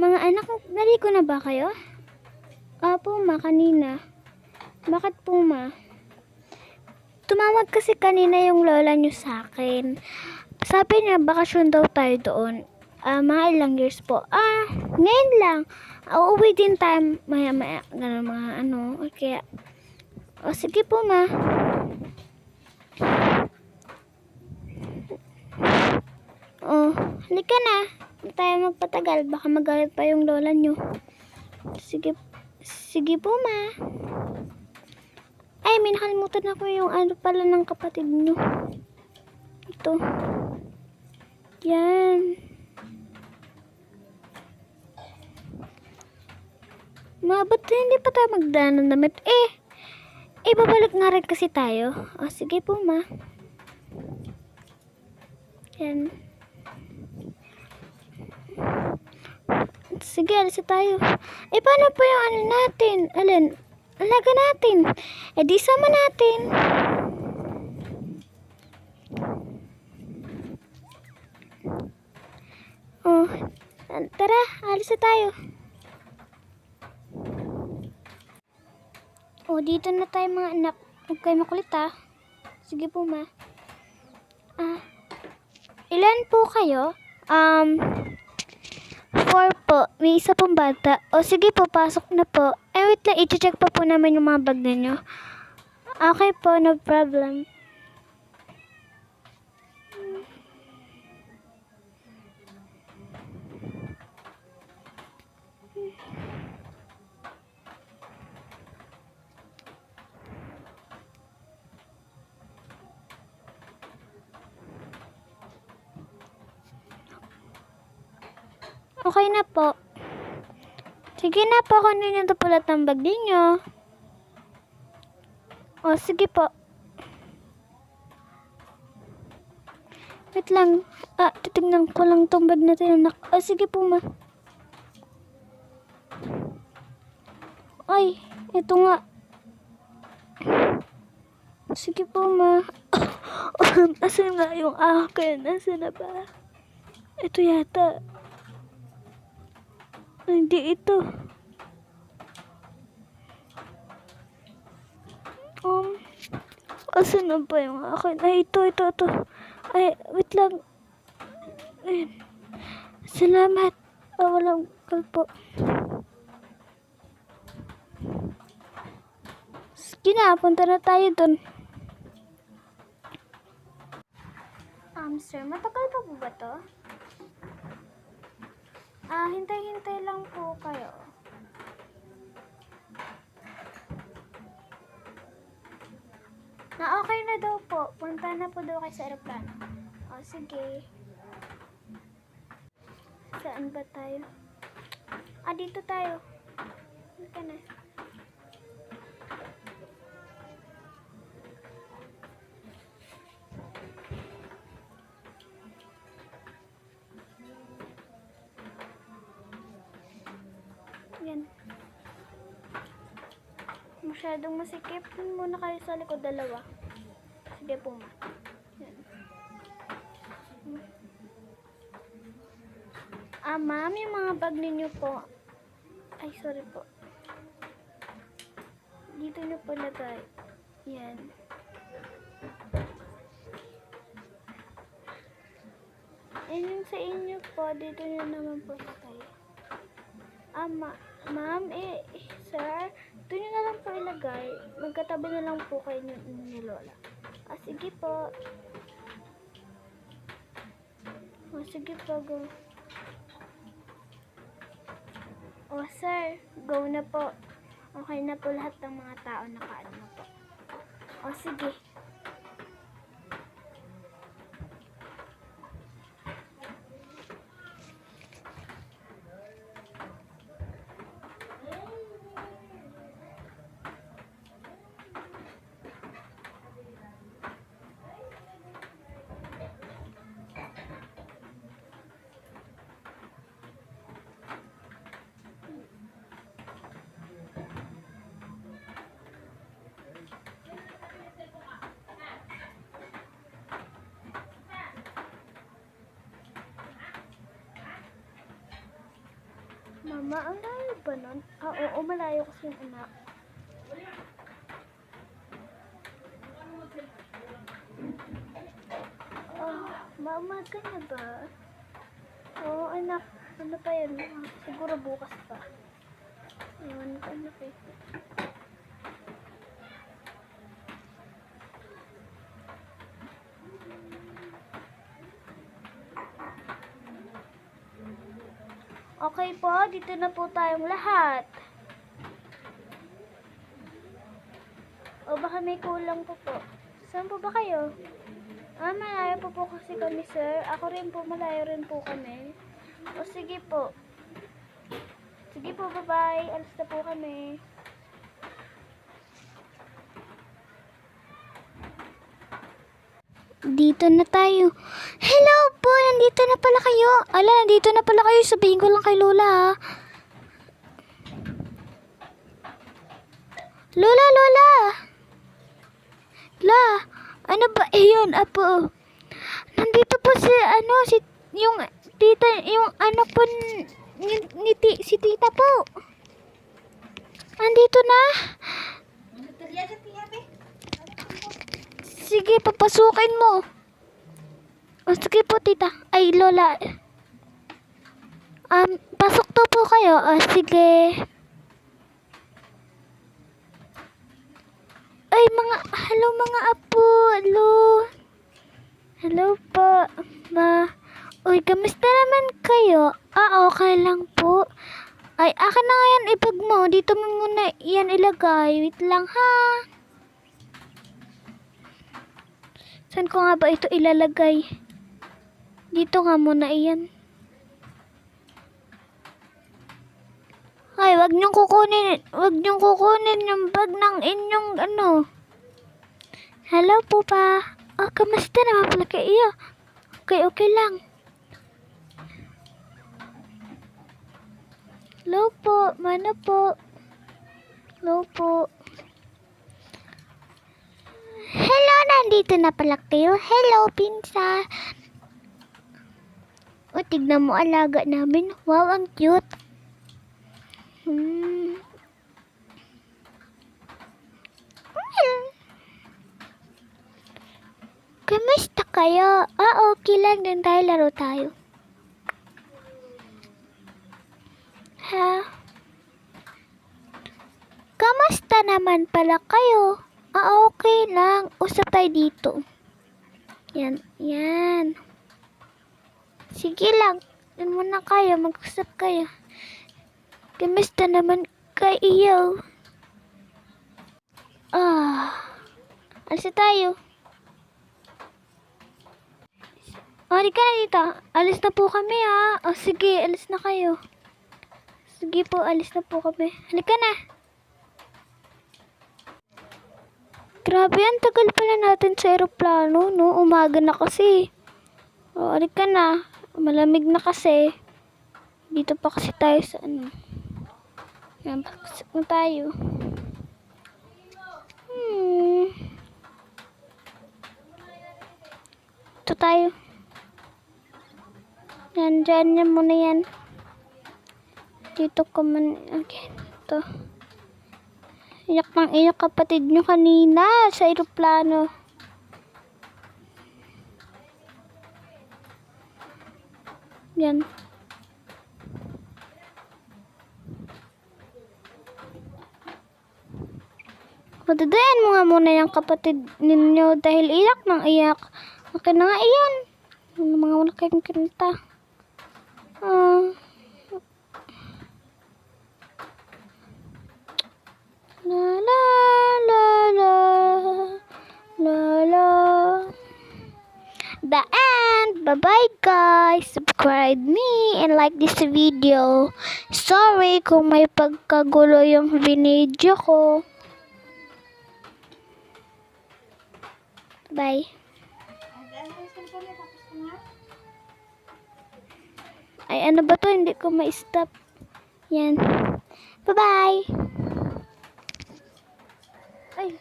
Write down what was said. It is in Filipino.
Mga anak, naligo na ba kayo? Opo, ma, kanina. Bakit po, ma? Tumawag kasi kanina yung lola nyo sa akin. Sabi niya, bakasyon daw tayo doon. Mga ilang years po. Ngayon lang. Uuwi din tayo maya-maya. Ganun mga ano. Okay. Sige po, ma. Halika na. Hindi tayo magpatagal. Baka magalit pa yung lola nyo. Sige po, ma. Ay, may nakalimutan ako yung ano pala ng kapatid nyo. Ito. Yan. Ma, ba't hindi pa tayo magdaan ng damit? Babalik nga rin kasi tayo. Sige po, ma. Yan. Sige, alis tayo. Paano po yung ano natin? Alin? Alaga natin. Di sama natin. Tara, alis na tayo. Dito na tayo mga anak. Huwag kayo makulit Sige po, ma. Ilan po kayo? 4 po. May isa pong bata. Sige po, pasok na po. Wait lang, i-check pa po namin yung mga bag ninyo. Okay po, no problem. Okay na po. Sige na po, kunin niyo ito po lahat ng bag ninyo. Sige po. Wait lang. Titignan ko lang itong bag natin, anak. Sige po, ma. Ay, ito nga. Sige po, ma. Asan nga yung akin? Asan na ba? Ito yata. Hindi ito. Asan na ba yung akin? Ito. Ay, wait lang. Ayan. Salamat. Walang kalpo. Sige na, punta na tayo dun. Sir, matagal pa po ba to? Hintay-hintay lang po kayo. Okay na daw po. Punta na po daw kayo sa aeroplano. Sige. Saan ba tayo? Dito tayo. Halika na. Yan. Masyadong masikip. Muna kayo sa likod, dalawa. Sige po, ma. Yan. Ma'am, yung mga bag ninyo po. Ay, sorry po. Dito nyo po lagay. Yan. And yung sa inyo po, dito nyo naman po lagay. Ma'am, sir, doon nyo na lang po ilagay. Magkatabi na lang po kayo ni Lola. Sige po. Sige po, go. Sir, go na po. Okay na po lahat ng mga tao nakaano na po. Sige. Mama, ang layo ba nun? Oo, malayo kasi yung anak. Mama, ka na ba? Oo, anak. Ano pa yan? Siguro bukas pa. Ewan ko, anak eh. Okay po, dito na po tayong lahat. O baka may kulang po po. Saan po ba kayo? Malayo po kasi kami, sir. Ako rin po, malayo rin po kami. O sige po. Sige po, bye-bye. Alis na po kami. Dito na tayo. Hello po! Nandito na pala kayo. Nandito na pala kayo. Sabihin ko lang kay Lola, ha. Lola! La, ano ba? Ayun, apo. Nandito po yung tita, yung anak po si tita po. Andito na. Sige, papasukin mo. O, sige po, tita. Ay, Lola. Pasok to po kayo. O, sige. Ay, hello mga apo. Hello po, ma. Uy, kamusta naman kayo? Okay lang po. Ay, akin na nga yan, ibag mo. Dito mo muna yan ilagay. Wait lang, ha. Saan ko nga ba ito ilalagay? Dito nga muna iyan. Ay, wag niyong kukunin yung bag ng inyong Hello po pa. Kamusta naman pala kayo? Okay lang. Hello po, mana po. Hello po. Hello, nandito na pala kayo. Hello, pinsa. O, tignan mo alaga namin. Wow, ang cute. Kamusta kayo? Okay lang din tayo. Laro tayo. Ha? Kamusta naman pala kayo? Okay lang. Usap tayo dito. Yan. Sige lang. Yan muna kayo. Mag-usap kayo. Kamusta naman kayo? Alis na tayo. Di ka na dito. Alis na po kami, ha. Sige. Alis na kayo. Sige po. Alis na po kami. Halika na. Grabe, ang tagal pala natin sa aeroplano, no? Umaga na kasi. Halika na. Malamig na kasi. Dito pa kasi tayo sa Yan, pasok na tayo. Ito tayo. Yan muna yan. Dito ko man. Okay, ito. Iyak kapatid nyo kanina sa aeroplano. Yan. Patadayan mo nga muna yung kapatid ninyo dahil iyak nang iyak. Okay na nga iyan. Mga wala kayong kinta. The end. Bye-bye guys. Subscribe me and like this video. Sorry kung may pagkagulo yung video ko. Bye. Ay, ano ba to? Hindi ko ma-stop. Yan. Bye-bye. Ay.